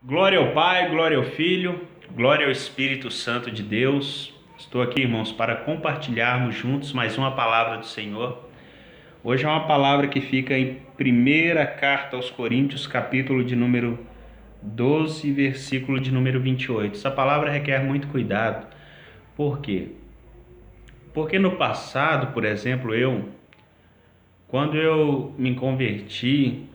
Glória ao Pai, glória ao Filho, glória ao Espírito Santo de Deus. Estou aqui, irmãos, para compartilharmos juntos mais uma palavra do Senhor. Hoje é uma palavra que fica em primeira carta aos Coríntios, capítulo de número 12, versículo de número 28. Essa palavra requer muito cuidado. Por quê? Porque no passado, por exemplo, quando eu me converti,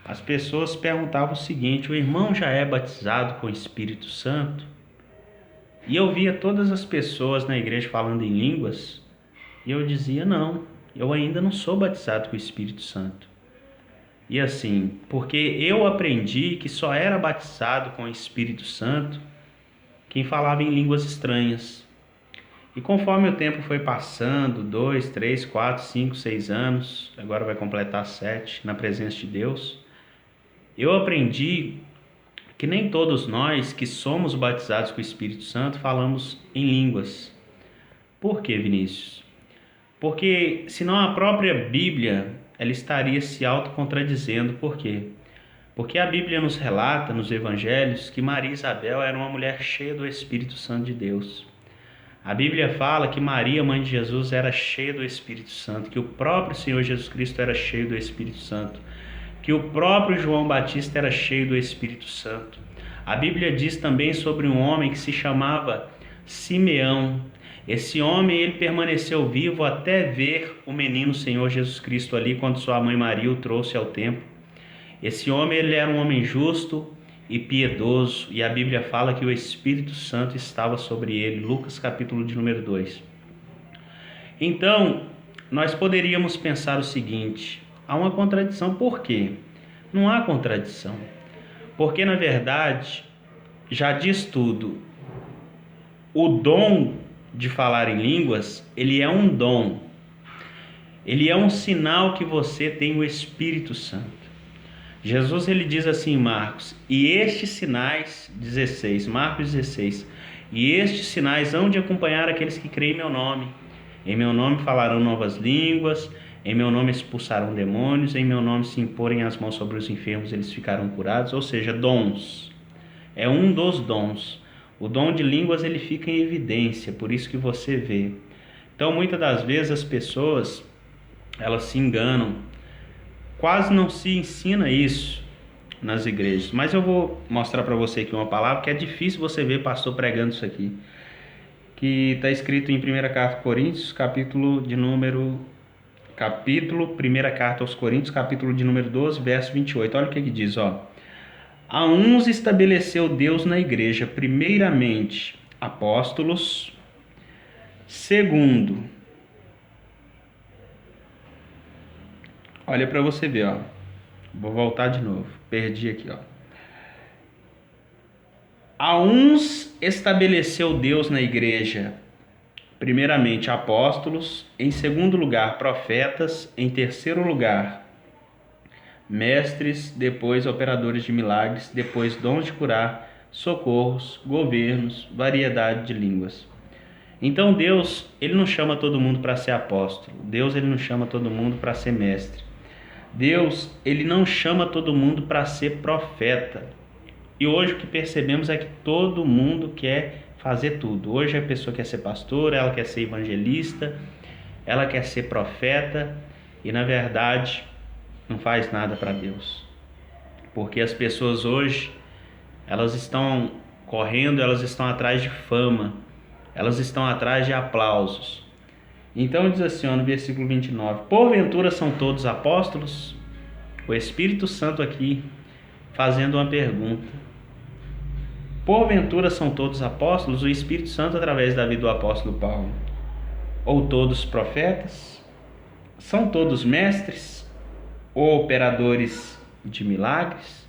as pessoas perguntavam o seguinte: o irmão já é batizado com o Espírito Santo? E eu via todas as pessoas na igreja falando em línguas, e eu dizia: não, eu ainda não sou batizado com o Espírito Santo. E assim, porque eu aprendi que só era batizado com o Espírito Santo quem falava em línguas estranhas. E conforme o tempo foi passando, 2, 3, 4, 5, 6 anos, agora vai completar 7, na presença de Deus, eu aprendi que nem todos nós que somos batizados com o Espírito Santo falamos em línguas. Por quê, Vinícius? Porque senão a própria Bíblia ela estaria se autocontradizendo. Por quê? Porque a Bíblia nos relata nos evangelhos que Maria Isabel era uma mulher cheia do Espírito Santo de Deus. A Bíblia fala que Maria, mãe de Jesus, era cheia do Espírito Santo, que o próprio Senhor Jesus Cristo era cheio do Espírito Santo, que o próprio João Batista era cheio do Espírito Santo. A Bíblia diz também sobre um homem que se chamava Simeão. Esse homem ele permaneceu vivo até ver o menino Senhor Jesus Cristo ali, quando sua mãe Maria o trouxe ao templo. Esse homem ele era um homem justo e piedoso, e a Bíblia fala que o Espírito Santo estava sobre ele. Lucas capítulo de número 2. Então, nós poderíamos pensar o seguinte: há uma contradição. Por quê? Não há contradição. Porque, na verdade, já diz tudo. O dom de falar em línguas, ele é um dom. Ele é um sinal que você tem o Espírito Santo. Jesus ele diz assim em Marcos: e estes sinais, 16, Marcos 16, e estes sinais hão de acompanhar aqueles que creem em meu nome. Em meu nome falarão novas línguas, em meu nome expulsarão demônios, em meu nome se imporem as mãos sobre os enfermos, eles ficarão curados. Ou seja, dons. É um dos dons. O dom de línguas ele fica em evidência, por isso que você vê. Então, muitas das vezes as pessoas, elas se enganam. Quase não se ensina isso nas igrejas. Mas eu vou mostrar para você aqui uma palavra que é difícil você ver pastor pregando isso aqui, que está escrito em 1 Carta aos Coríntios, primeira carta aos Coríntios, capítulo de número 12, verso 28. Olha o que diz, ó. A uns estabeleceu Deus na igreja, primeiramente, apóstolos, segundo. Olha para você ver, ó. Vou voltar de novo. Perdi aqui, ó. A uns estabeleceu Deus na igreja, primeiramente apóstolos, em segundo lugar profetas, em terceiro lugar mestres, depois operadores de milagres, depois dons de curar, socorros, governos, variedade de línguas. Então Deus, ele não chama todo mundo para ser apóstolo. Deus, ele não chama todo mundo para ser mestre. Deus, ele não chama todo mundo para ser profeta. E hoje o que percebemos é que todo mundo quer fazer tudo. Hoje a pessoa quer ser pastor, ela quer ser evangelista, ela quer ser profeta, e na verdade não faz nada para Deus. Porque as pessoas hoje, elas estão correndo, elas estão atrás de fama, elas estão atrás de aplausos. Então diz assim, ó, no versículo 29, porventura são todos apóstolos? O Espírito Santo aqui fazendo uma pergunta. Porventura são todos apóstolos? O Espírito Santo através da vida do apóstolo Paulo. Ou todos profetas? São todos mestres? Ou operadores de milagres?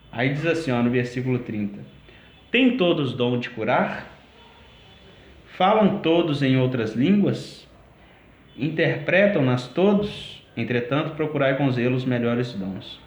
Aí diz assim, ó, no versículo 30, tem todos dom de curar? Falam todos em outras línguas? Interpretam-nas todos? Entretanto, procurai com zelo os melhores dons.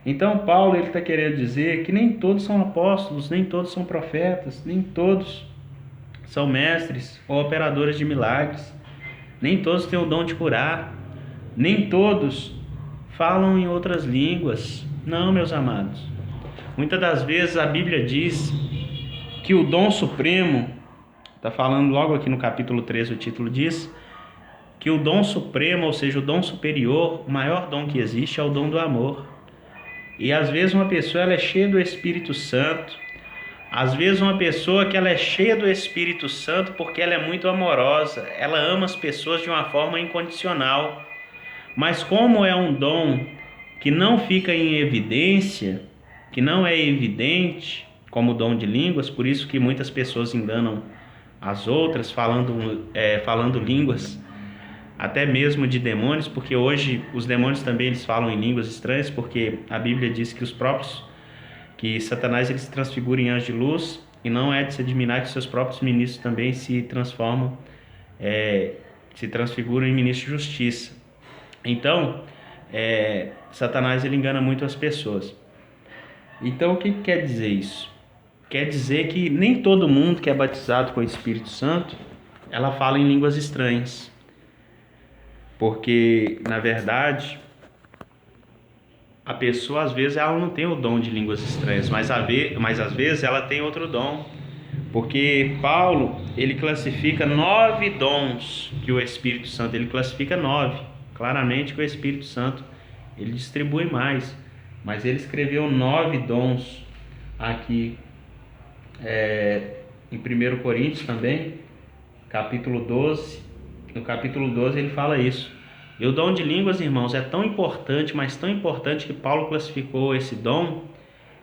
Então Paulo está querendo dizer que nem todos são apóstolos, nem todos são profetas, nem todos são mestres ou operadores de milagres, nem todos têm o dom de curar, nem todos falam em outras línguas. Não, meus amados. Muitas das vezes a Bíblia diz que o dom supremo, está falando logo aqui no capítulo 13, o título diz, que o dom supremo, ou seja, o dom superior, o maior dom que existe é o dom do amor. E às vezes uma pessoa ela é cheia do Espírito Santo, às vezes uma pessoa que ela é cheia do Espírito Santo porque ela é muito amorosa, ela ama as pessoas de uma forma incondicional. Mas como é um dom que não fica em evidência, que não é evidente, como o dom de línguas, por isso que muitas pessoas enganam as outras falando línguas, até mesmo de demônios, porque hoje os demônios também eles falam em línguas estranhas, porque a Bíblia diz que Satanás ele se transfigura em anjo de luz, e não é de se admirar que seus próprios ministros também se transfiguram em ministros de justiça. Então, Satanás ele engana muito as pessoas. Então, o que quer dizer isso? Quer dizer que nem todo mundo que é batizado com o Espírito Santo, ela fala em línguas estranhas. Porque, na verdade, a pessoa, às vezes, ela não tem o dom de línguas estranhas, mas às vezes ela tem outro dom. Porque Paulo, ele classifica 9 dons que o Espírito Santo, ele classifica 9. Claramente que o Espírito Santo, ele distribui mais. Mas ele escreveu 9 dons aqui em 1 Coríntios também, capítulo 12. No capítulo 12 ele fala isso. E o dom de línguas, irmãos, é tão importante, mas tão importante que Paulo classificou esse dom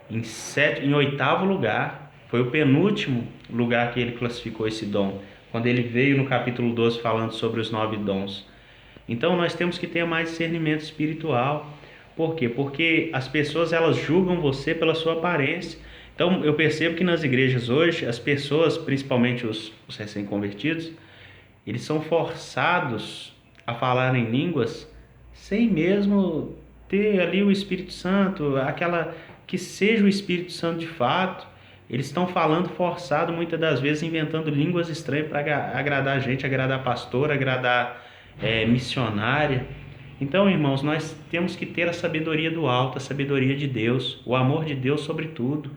em 8º lugar. Foi o penúltimo lugar que ele classificou esse dom, quando ele veio no capítulo 12 falando sobre os 9 dons. Então nós temos que ter mais discernimento espiritual. Por quê? Porque as pessoas elas julgam você pela sua aparência. Então eu percebo que nas igrejas hoje, as pessoas, principalmente os recém-convertidos, eles são forçados a falar em línguas sem mesmo ter ali o Espírito Santo, aquela que seja o Espírito Santo de fato. Eles estão falando forçado, muitas das vezes inventando línguas estranhas para agradar a gente, agradar pastor, agradar missionária. Então, irmãos, nós temos que ter a sabedoria do alto, a sabedoria de Deus, o amor de Deus sobre tudo.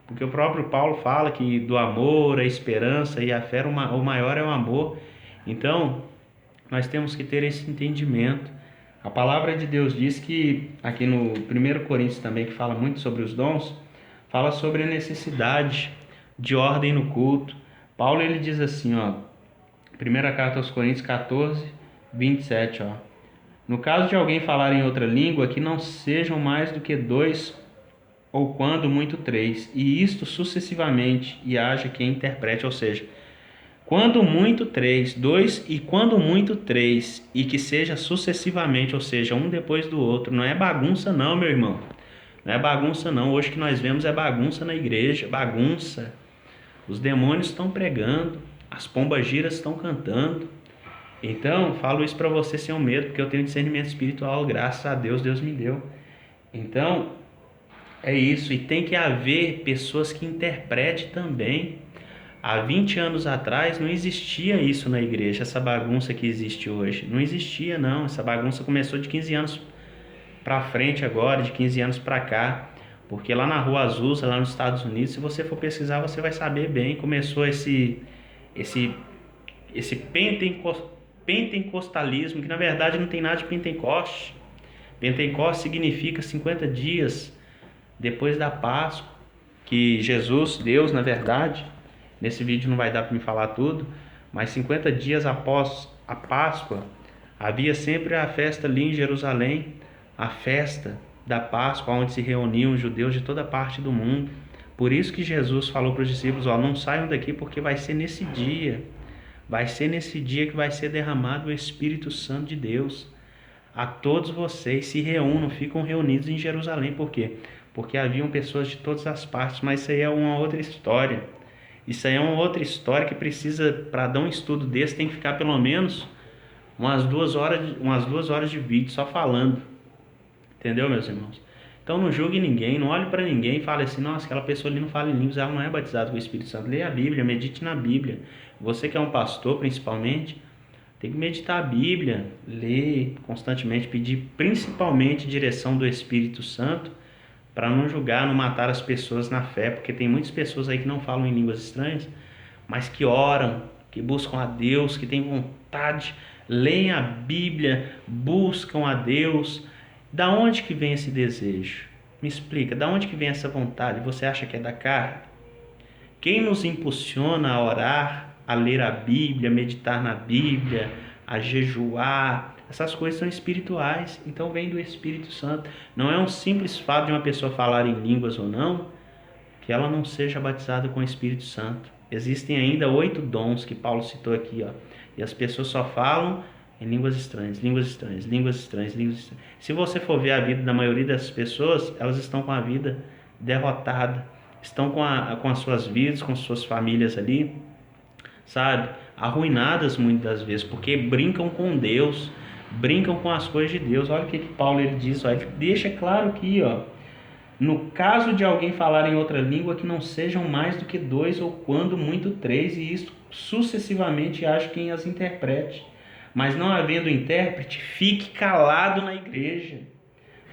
Porque o próprio Paulo fala que do amor, a esperança e a fé, o maior é o amor. Então, nós temos que ter esse entendimento. A palavra de Deus diz que, aqui no 1 Coríntios também, que fala muito sobre os dons, fala sobre a necessidade de ordem no culto. Paulo ele diz assim, primeira carta aos Coríntios 14, 27, no caso de alguém falar em outra língua, que não sejam mais do que 2 ou quando muito 3, e isto sucessivamente, e haja quem interprete, ou seja, quando muito 3, 2 e quando muito 3, e que seja sucessivamente, ou seja, um depois do outro. Não é bagunça não, meu irmão. Não é bagunça não. Hoje que nós vemos é bagunça na igreja, bagunça. Os demônios estão pregando, as pombagiras estão cantando. Então, falo isso para você sem medo, porque eu tenho discernimento espiritual, graças a Deus, Deus me deu. Então, é isso. E tem que haver pessoas que interpretem também. Há 20 anos atrás não existia isso na igreja, essa bagunça que existe hoje. Não existia não, essa bagunça começou de 15 anos para frente agora, de 15 anos para cá. Porque lá na Rua Azusa, lá nos Estados Unidos, se você for pesquisar, você vai saber bem, começou esse pentecostalismo, que na verdade não tem nada de Pentecoste. Pentecoste significa 50 dias depois da Páscoa, que Jesus, Deus, na verdade, nesse vídeo não vai dar para me falar tudo, mas 50 dias após a Páscoa, havia sempre a festa ali em Jerusalém, a festa da Páscoa, onde se reuniam os judeus de toda parte do mundo. Por isso que Jesus falou para os discípulos, não saiam daqui, porque vai ser nesse dia que vai ser derramado o Espírito Santo de Deus. A todos vocês se reúnam, ficam reunidos em Jerusalém. Por quê? Porque haviam pessoas de todas as partes, mas isso aí é uma outra história. Isso aí é uma outra história que precisa, para dar um estudo desse, tem que ficar pelo menos umas 2 horas de vídeo só falando. Entendeu, meus irmãos? Então não julgue ninguém, não olhe para ninguém e fale assim, nossa, aquela pessoa ali não fala em línguas, ela não é batizada com o Espírito Santo. Leia a Bíblia, medite na Bíblia. Você que é um pastor, principalmente, tem que meditar a Bíblia, ler constantemente, pedir principalmente direção do Espírito Santo, para não julgar, não matar as pessoas na fé, porque tem muitas pessoas aí que não falam em línguas estranhas, mas que oram, que buscam a Deus, que têm vontade, leem a Bíblia, buscam a Deus. Da onde que vem esse desejo? Me explica, da onde que vem essa vontade? Você acha que é da carne? Quem nos impulsiona a orar, a ler a Bíblia, a meditar na Bíblia, a jejuar, essas coisas são espirituais, então vem do Espírito Santo. Não é um simples fato de uma pessoa falar em línguas ou não, que ela não seja batizada com o Espírito Santo. Existem ainda 8 dons que Paulo citou aqui, ó, e as pessoas só falam em línguas estranhas, línguas estranhas, línguas estranhas, línguas estranhas. Se você for ver a vida da maioria dessas pessoas, elas estão com a vida derrotada, estão com as suas vidas, com suas famílias ali, sabe, arruinadas muitas das vezes, porque brincam com Deus, brincam com as coisas de Deus. Olha o que Paulo ele diz, ó, ele deixa claro aqui, ó, no caso de alguém falar em outra língua, que não sejam mais do que 2 ou quando muito 3, e isto sucessivamente haja quem as interprete. Mas não havendo intérprete, fique calado na igreja,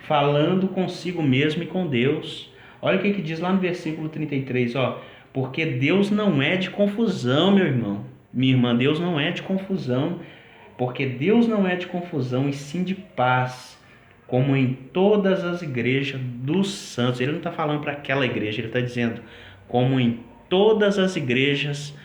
falando consigo mesmo e com Deus. Olha o que diz lá no versículo 33, ó, porque Deus não é de confusão, meu irmão, minha irmã, Deus não é de confusão, porque Deus não é de confusão, e sim de paz, como em todas as igrejas dos santos. Ele não está falando para aquela igreja, ele está dizendo como em todas as igrejas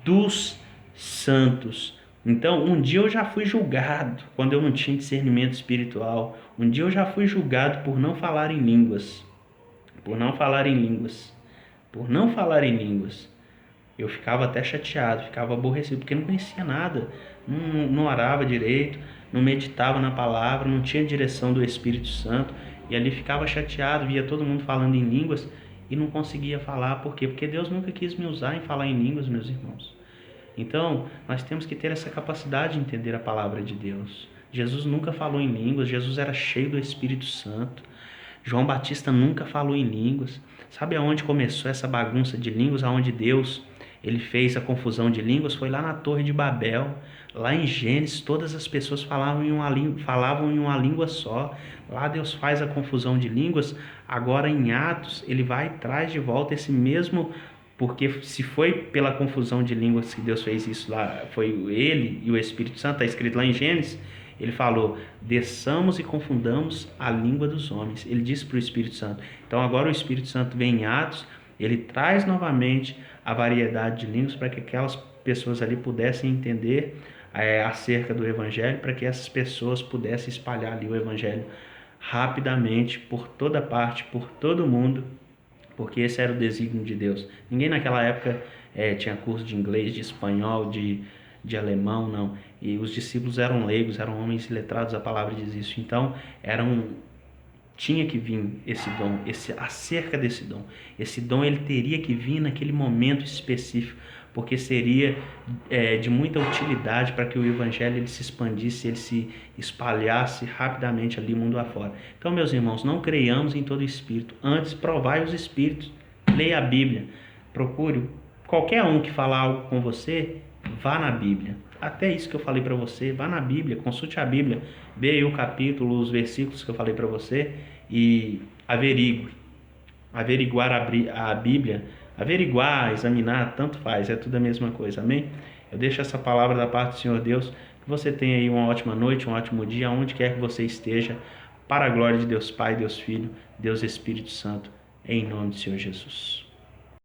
dos santos. Então, um dia eu já fui julgado quando eu não tinha discernimento espiritual. Um dia eu já fui julgado por não falar em línguas. Por não falar em línguas. Por não falar em línguas. Eu ficava até chateado, ficava aborrecido, porque não conhecia nada. Não orava direito, não meditava na palavra, não tinha direção do Espírito Santo. E ali ficava chateado, via todo mundo falando em línguas e não conseguia falar. Por quê? Porque Deus nunca quis me usar em falar em línguas, meus irmãos. Então, nós temos que ter essa capacidade de entender a palavra de Deus. Jesus nunca falou em línguas, Jesus era cheio do Espírito Santo. João Batista nunca falou em línguas. Sabe aonde começou essa bagunça de línguas? Aonde Deus ele fez a confusão de línguas? Foi lá na Torre de Babel. Lá em Gênesis, todas as pessoas falavam em uma língua só. Lá Deus faz a confusão de línguas. Agora em Atos, ele vai e traz de volta esse mesmo. Porque se foi pela confusão de línguas que Deus fez isso lá, foi ele e o Espírito Santo, está escrito lá em Gênesis, ele falou, desçamos e confundamos a língua dos homens. Ele disse para o Espírito Santo. Então agora o Espírito Santo vem em Atos, ele traz novamente a variedade de línguas para que aquelas pessoas ali pudessem entender acerca do Evangelho, para que essas pessoas pudessem espalhar ali o Evangelho rapidamente por toda parte, por todo mundo, porque esse era o desígnio de Deus. Ninguém naquela época tinha curso de inglês, de espanhol, de alemão, não. E os discípulos eram leigos, eram homens iletrados, a palavra diz isso. Então, tinha que vir esse dom, acerca desse dom. Esse dom ele teria que vir naquele momento específico, porque seria de muita utilidade para que o evangelho ele se expandisse, ele se espalhasse rapidamente ali mundo afora. Então, meus irmãos, não creiamos em todo espírito, antes provai os espíritos, leia a Bíblia, procure qualquer um que falar algo com você, vá na Bíblia. Até isso que eu falei para você, vá na Bíblia, consulte a Bíblia, veja aí o capítulo, os versículos que eu falei para você e averiguar a Bíblia, averiguar, examinar, tanto faz, é tudo a mesma coisa, amém? Eu deixo essa palavra da parte do Senhor Deus, que você tenha aí uma ótima noite, um ótimo dia, onde quer que você esteja, para a glória de Deus Pai, Deus Filho, Deus Espírito Santo, em nome do Senhor Jesus.